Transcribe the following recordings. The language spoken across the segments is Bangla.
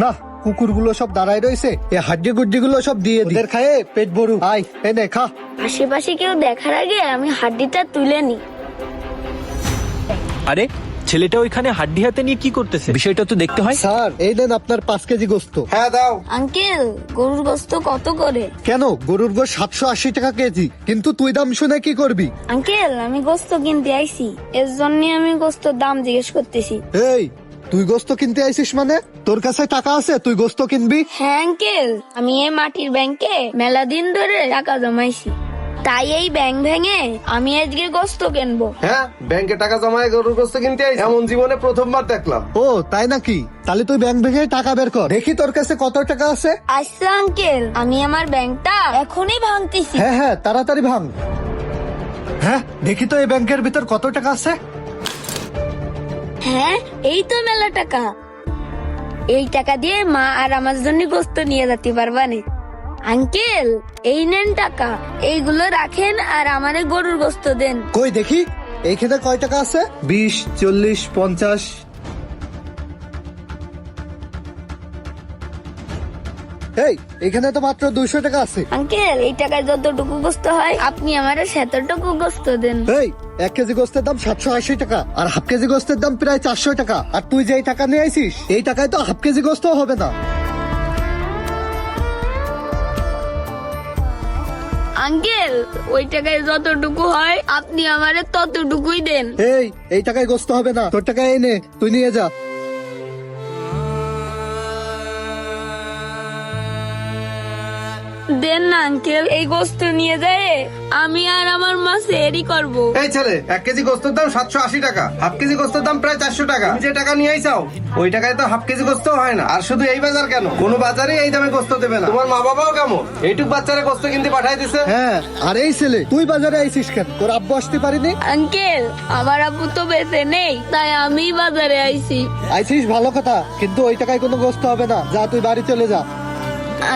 না, কুকুরগুলো সব দাঁড়ায় রয়েছে, এই হাড্ডি গুড্ডি গুলো সব দিয়ে দি, ওদের খায়ে পেট ভরু। আয় এনে খা। আশেপাশে কেউ দেখার আগে আমি হাড্ডিটা তুলে নি। আরে ছেলেটা ওইখানে হাড্ডি হাতে নিয়ে কি করতেছে, বিষয়টা তো দেখতে হয়। স্যার এই দেন আপনার 5 কেজি গোস্ত। হ্যাঁ দাও। আঙ্কেল, গরুর গোস্ত কত করে? কেন, গরুর গোস্ত 780 টাকা কেজি, কিন্তু তুই দাম শুনে কি করবি? আঙ্কেল, আমি গোস্ত কিনতে আইছি, এর জন্য আমি গোস্তর দাম জিজ্ঞেস করতেছি। এই তুই গোস্ত কিনতে আইছিস মানে? তোর কাছে টাকা আছে তুই গোস্ত কিনবি? হ্যাঁ আঙ্কেল, আমি এই মাটির ব্যাংকে মেলা দিন ধরে টাকা জমাইছি, তাই এই ব্যাংক ভেঙে আমি আজকে গোস্ত কিনবো। হ্যাঁ, ব্যাংকে টাকা জমায় গরুর গোস্ত কিনতে আইছি, এমন জীবনে প্রথমবার দেখলাম। ও তাই নাকি? তাহলে তুই ব্যাংক ভেঙে টাকা বের কর, দেখি তোর কাছে কত টাকা আছে। আচ্ছা আঙ্কেল, আমি আমার ব্যাংকটা এখনই ভাঙতেছি। হ্যাঁ হ্যাঁ, তাড়াতাড়ি ভাঙ। হ্যাঁ দেখি তো এই ব্যাংকের ভিতর কত টাকা আছে। হ্যাঁ, এই তো মেলা টাকা। এই টাকা দিয়ে মা আর আমার জন্য গোস্ত নিয়ে যেতে পারবানে। আঙ্কেল, এই নেন টাকা, এইগুলো রাখেন আর আমারে গরুর গোস্ত দেন। কই দেখি এইখানে কয় টাকা আছে? 20, 40, 50। এই এখানে তো মাত্র 200 টাকা আছে। আঙ্কেল, এই টাকায় যতটুকু গোস্ত হয় আপনি আমারে সেতটুকু গোস্ত দেন। এই 1 কেজি গোস্তের দাম 780 টাকা, আর হাফ কেজি গোস্তের দাম প্রায় 400 টাকা, আর তুই যে এই টাকা নিয়ে আইছিস এই টাকায় তো হাফ কেজি গোস্ত হবে না। আঙ্কেল, ওই টাকায় যতটুকু হয় আপনি আমারে ততটুকুই দেন। এই টাকায় গোস্ত হবে না, তোর টাকা এই নে, তুই নিয়ে যা। দেন না আঙ্কেল, এই গোস্ত নিয়ে যায় আমি আর আমার মা সেরি করবো। এই ছেলে, 1 কেজি গোস্তের দাম 780 টাকা, হাফ কেজি গোস্তের দাম প্রায় 400 টাকা। তুমি যে টাকা নিয়ে আইছাও ওই টাকায় তো হাফ কেজি গোস্ত হয় না। আর শুধু এই বাজার কেন, কোন বাজারে এই দামে গোস্ত দেবে না। তোমার মা বাবাও কেমন এইটুক বাচ্চারে গোস্ত কিনতে পাঠাই দিছে। হ্যাঁ, আর এই ছেলে তুই বাজারে আইছিস কেন? তোর আব্বু আসতে পারিনি? আঙ্কেল, আমার আব্বু তো বেঁচে নেই, তাই আমি বাজারে আইছি। আইছিস ভালো কথা, কিন্তু ওই টাকায় কোনো গোস্ত হবে না, যা তুই বাড়ি চলে যা।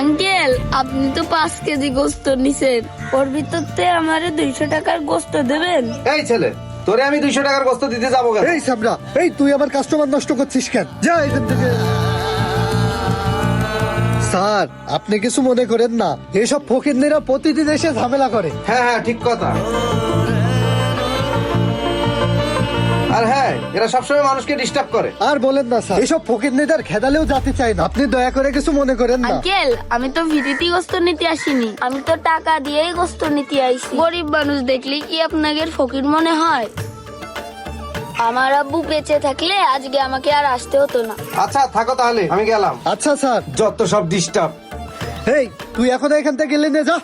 আঙ্কেল, আপনি তো 5 কেজি গোস্ত নিছেন, ওর ভিতরতে আমারে 200 টাকার গোস্ত দেবেন। এই ছেলে, তোরে আমি 200 টাকার গোস্ত দিতে যাবো কেন? এই সামরা, এই তুই আমার কাস্টমার নষ্ট করছিস কেন? যা এখান থেকে। স্যার আপনি কিছু মনে করেন না, এসব ফকিরনিরা প্রতিদিন এসে ঝামেলা করে। হ্যাঁ হ্যাঁ, ঠিক কথা। আর হ্যাঁ, এরা সবসময় মানুষকে ডিস্টার্ব করে। আর বলেন না স্যার, এসব ফকিরনিদের খেদালেও যেতে চাই না, আপনি দয়া করে কিছু মনে করেন না। আঙ্কেল, আমি তো ভিডিতে গোস্ত নিতে আসিনি, আমি তো টাকা দিয়েই গোস্ত নিতে আইছি। গরিব মানুষ দেখলে কি আপনাদের ফকির মনে হয়? আমার আব্বু বেঁচে থাকলে আজকে আমাকে আর আসতে হতো না। আচ্ছা থাকো তাহলে, আমি গেলাম। আচ্ছা স্যার। যত সব ডিস্টার্ব। এই তুই এখন এখান থেকে গেলে নে, যা।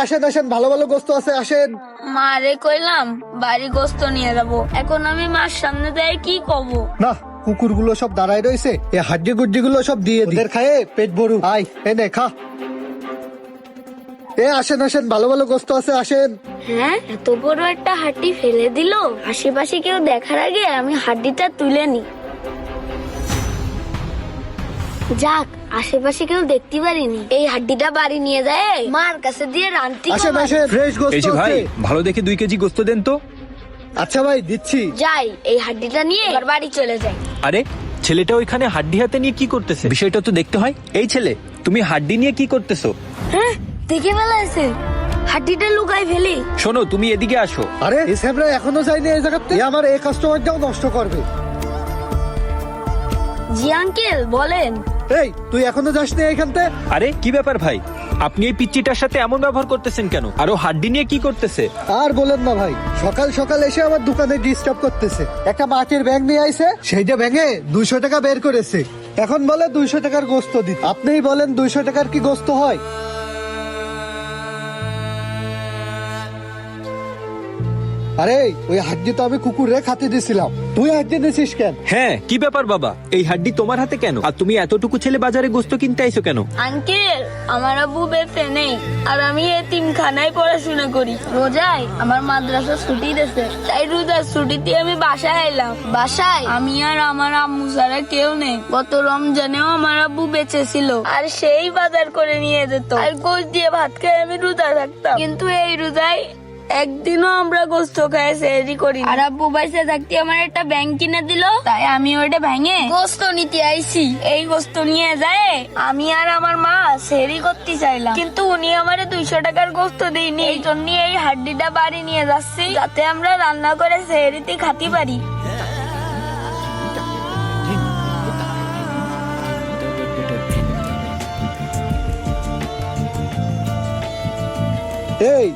আসেন আসেন, ভালো ভালো গোস্ত আছে, আসেন। মারে কইলাম বাড়ি গোস্ত নিয়ে যাবো, এখন আমি মার সামনে দেয় কি কব? না, কুকুরগুলো সব দাঁড়ায় রয়েছে, এই হাড্ডি গুড্ডি গুলো সব দিয়ে দি, ওদের খায়ে পেট ভরু। আয় এনে খা। আসেন আসেন, ভালো ভালো গোস্ত আছে, আসেন। হ্যাঁ, এত বড় একটা হাড্ডি ফেলে দিল, আশেপাশে কেউ দেখার আগে আমি হাড্ডিটা তুলে নি। যাক, আশেপাশে কেউ দেখতে পারিনি, এই হাড্ডিটা বাড়ি নিয়ে যায় মার কাছে দিয়ে রান্তি আসেন আসেন, ফ্রেশ গোস্ত এই যে ভাই, আছে। ভালো দেখে 2 কেজি গোস্ত দেন তো। আচ্ছা ভাই, দিচ্ছি। যাই, এই হাড্ডিটা নিয়ে এবার বাড়ি চলে যাই। আরে ছেলেটা ওইখানে হাড্ডি হাতে নিয়ে কি করতেছে, বিষয়টা তো দেখতে হয়। এই ছেলে, তুমি হাড্ডি নিয়ে কি করতেছো? হ্যাঁ, দেখে ফেলাইছে, হাড্ডিটা লুকাই ফেলি। শোনো, তুমি এদিকে আসো। আরে এই স্যামরা এখনো যায়নি এই জায়গাতে, আমার এই কাস্টমারটাও নষ্ট করবে। জি আঙ্কেল, বলেন। এই তুই এখনো যাসনি এইখানতে? আরে কি ব্যাপার ভাই, আপনি এই পিচ্চিটার সাথে এমন ব্যবহার করতেছেন কেন? আর ও হাড্ডি নিয়ে কি করতেছে? আর বলেন না ভাই, সকাল সকাল এসে আমার দোকানে ডিস্টার্ব করতেছে। একটা মাটির ব্যাগ নিয়ে আইছে, সেইটা ব্যাঙে 200 টাকা বের করেছে, এখন বলে 200 টাকার গোস্ত দিতে। আপনিই বলেন 200 টাকার কি গোস্ত হয়? আরে ওই হাড্ডি তো আমি কুকুরে খাতে দিছিলাম, তুই হাড্ডি নিছিস কেন? হ্যাঁ, কি ব্যাপার বাবা, এই হাড্ডি তোমার হাতে কেন? আর তুমি এতটুকু ছেলে বাজারে গোস্ত কিনতে আইছো কেন? আঙ্কেল, আমার আব্বু বেঁচে নেই, আর আমি এতিমখানায় পড়াশোনা করি। রোজায় আমার মাদ্রাসা ছুটি দিয়েছে, তাই রোজার ছুটিতে আমি বাসায় এলাম। বাসায় আমি আর আমার আম্মু ছাড়া কেউ নেই। গত রমজানেও আমার আব্বু বেঁচে ছিল, আর সেই বাজার করে নিয়ে যেত, আর গোশ দিয়ে ভাত খেয়ে আমি রোজা থাকতাম। কিন্তু এই রোজায় একদিনও আমরা গোস্ত খায় সেহরি করি আর আব্বু বাইসে থাকতে আমার একটা ব্যাংক কিনে দিল, তাই আমি ওটা ভেঙে গোস্ত নিতে আইছি। এই গোস্ত নিয়ে যায় আমি আর আমার মা সেহরি করতে চাইলাম, কিন্তু উনি আমারে 200 টাকার গোস্ত দেয়নি। এই জন্য এই হাড্ডিটা বাড়ি নিয়ে যাচ্ছি, যাতে আমরা রান্না করে সেহরিতে খাতে পারি। এই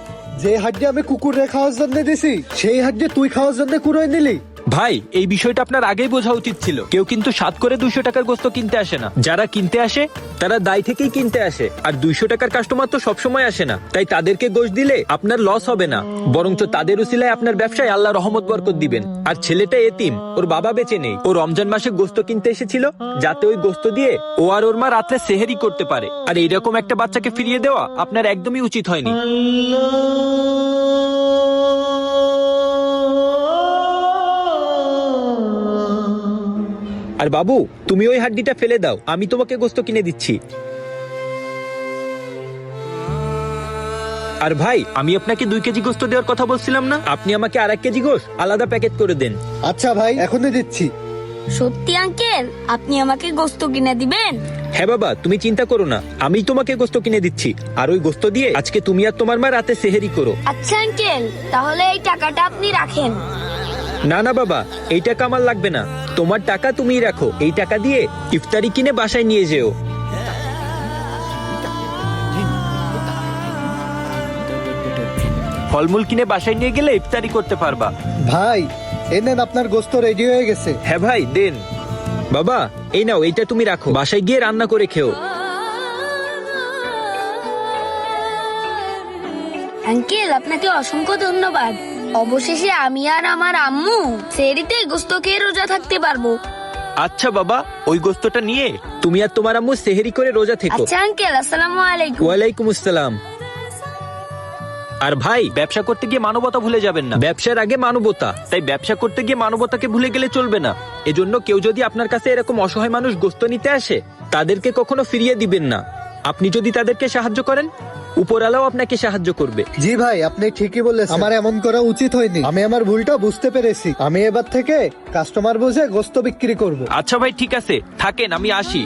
যে হাড্ডি আমি কুকুরে খাওয়ার জন্য দিছি, সেই হাড্ডি তুই খাওয়ার জন্য কুড়াই নিলি? ভাই, এই বিষয়টা আপনার আগেই বোঝা উচিত ছিল। কেউ কিন্তু 7 করে 200 টাকার গোস্ত কিনতে আসে না। যারা কিনতে আসে তারা দায় থেকেই কিনতে আসে, আর 200 টাকার কাস্টমার তো সবসময় আসে না। তাই তাদেরকে গোশ দিলে আপনার লস হবে না, বরঞ্চ তাদের উসিলায় আপনার ব্যবসায় আল্লাহ রহমত বরকত দিবেন। আর ছেলেটা এতিম, ওর বাবা বেঁচে নেই। ও রমজান মাসে গোস্ত কিনতে এসেছিল, যাতে ওই গোস্ত দিয়ে ও আর ওর মা রাত্রে সেহেরি করতে পারে। আর এইরকম একটা বাচ্চাকে ফিরিয়ে দেওয়া আপনার একদমই উচিত হয়নি। আর বাবু, তুমি ওই হাড্ডিটা ফেলে দাও, আমি তোমাকে গোস্ত কিনে দিচ্ছি। আর ভাই, আমি আপনাকে 2 কেজি গোস্ত দেওয়ার কথা বলছিলাম না? আপনি আমাকে আর 1 কেজি গোস্ত আলাদা প্যাকেট করে দেন। আচ্ছা ভাই, এখনই দিচ্ছি। সত্যি আঙ্কেল, আপনি আমাকে গোস্ত কিনে দিবেন? হ্যাঁ বাবা, তুমি চিন্তা করো না, আমি তোমাকে গোস্ত কিনে দিচ্ছি। আর ওই গোস্ত দিয়ে আজকে তুমি আর তোমার মা রাতে সেহেরি করো। আচ্ছা আঙ্কেল, তাহলে এই টাকাটা আপনি রাখেন। না না বাবা, এই টাকা আমার লাগবে না, তোমার টাকা তুমিই রাখো। এই টাকা দিয়ে ইফতারি কিনে বাসায় নিয়ে যেও। ফলমূল কিনে বাসায় নিয়ে গেলে ইফতারি করতে পারবা। ভাই, এই নেন আপনার গোস্ত রেডি হয়ে গেছে। হ্যাঁ ভাই, দেন। বাবা, এই নাও, এইটা তুমি রাখো, বাসায় গিয়ে রান্না করে খেও। আঙ্কেল, আপনাকে অসংখ্য ধন্যবাদ। অবশেষে আমি আর আমার আম্মু সেহরিতে গোস্ত খেয়ে রোজা থাকতে পারবো। আচ্ছা বাবা, ওই গোস্তটা নিয়ে তুমি আর তোমার আম্মু সেহেরি করে রোজা থেকো। আচ্ছা আঙ্কেল, আসসালামু আলাইকুম। ওয়ালাইকুম আসসালাম। আর ভাই, ব্যবসা করতে গিয়ে মানবতা ভুলে যাবেন না। ব্যবসার আগে মানবতা, তাই ব্যবসা করতে গিয়ে মানবতাকে ভুলে গেলে চলবে না। এজন্য কেউ যদি আপনার কাছে এরকম অসহায় মানুষ গোস্ত নিতে আসে, তাদেরকে কখনো ফিরিয়ে দিবেন না। আপনি যদি তাদেরকে সাহায্য করেন, উপরওয়ালাও আপনাকে সাহায্য করবে। জি ভাই, আপনি ঠিকই বলেছেন। আমার এমন করা উচিত হয়নি। আমি আমার ভুলটা বুঝতে পেরেছি। আমি এবার থেকে কাস্টমার বুঝে গোস্ত বিক্রি করব। আচ্ছা ভাই, ঠিক আছে, থাকেন, আমি আসি।